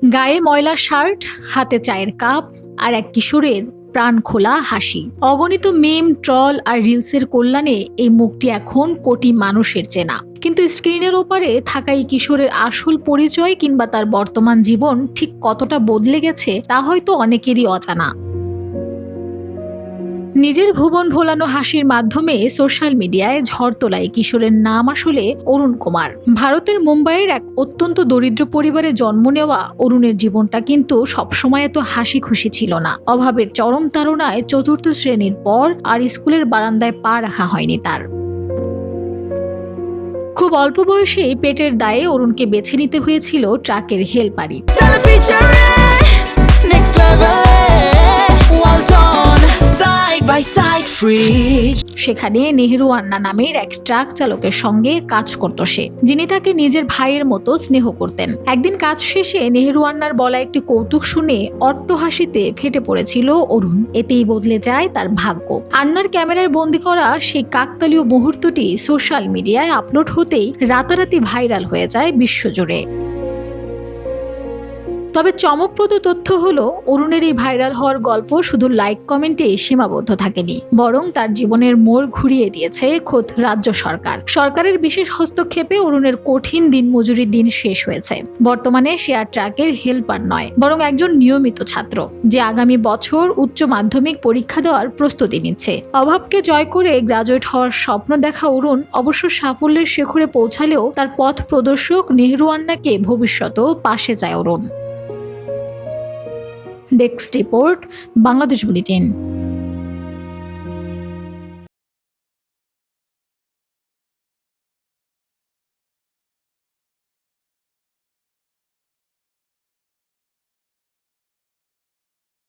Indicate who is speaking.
Speaker 1: গায়ে ময়লা শার্ট, হাতে চায়ের কাপ আর এক কিশোরের প্রাণ খোলা হাসি। অগণিত মিম, ট্রল আর রিলসের কল্যাণে এই মুখটি এখন কোটি মানুষের চেনা। কিন্তু স্ক্রিনের ওপারে থাকা এই কিশোরের আসল পরিচয় কিংবা তার বর্তমান জীবন ঠিক কতটা বদলে গেছে তা হয়তো অনেকেরই অজানা। নিজের ভুবন ভোলানো হাসির মাধ্যমে সোশ্যাল মিডিয়ায় ঝড় তোলা এই কিশোরের নাম আসলে অরুণ কুমার। ভারতের মুম্বাইয়ের এক অত্যন্ত দরিদ্র পরিবারে জন্ম নেওয়া অরুণের জীবনটা কিন্তু সবসময় এত হাসি খুশি ছিল না। অভাবের চরম তাড়নায় চতুর্থ শ্রেণীর পর আর স্কুলের বারান্দায় পা রাখা হয়নি তার। খুব অল্প বয়সেই পেটের দায়ে অরুণকে বেছে নিতে হয়েছিল ট্রাকের হেলপারি। সেখানে নেহেরু আন্না নামের এক ট্রাক চালকের সঙ্গে কাজ করত সে, যিনি তাকে নিজের ভাইয়ের মতো স্নেহ করতেন। একদিন কাজ শেষে নেহেরু আন্নার বলা একটি কৌতুক শুনে অট্টহাসিতে ফেটে পড়েছিল অরুণ। এতেই বদলে যায় তার ভাগ্য। আন্নার ক্যামেরায় বন্দি করা সেই কাকতালীয় মুহূর্তটি সোশ্যাল মিডিয়ায় আপলোড হতেই রাতারাতি ভাইরাল হয়ে যায় বিশ্বজুড়ে। তবে চমকপ্রদ তথ্য হলো, অরুণের এই ভাইরাল হওয়ার গল্প শুধু লাইক কমেন্টে সীমাবদ্ধ থাকেনি, বরং তার জীবনের মোড় ঘুরিয়ে দিয়েছে খোদ রাজ্য সরকার। সরকারের বিশেষ হস্তক্ষেপে অরুণের কঠিন দিনমজুরির দিন শেষ হয়েছে। বর্তমানে সে আর ট্রাকের হেল্পার নয়, বরং একজন নিয়মিত ছাত্র, যে আগামী বছর উচ্চ মাধ্যমিক পরীক্ষা দেওয়ার প্রস্তুতি নিচ্ছে। অভাবকে জয় করে গ্রাজুয়েট হওয়ার স্বপ্ন দেখা অরুণ অবশ্য সাফল্যের শিখরে পৌঁছালেও তার পথ প্রদর্শক নেহেরু আন্নাকে ভবিষ্যতেও পাশে চায় Arun. Desk report, Bangladesh bulletin.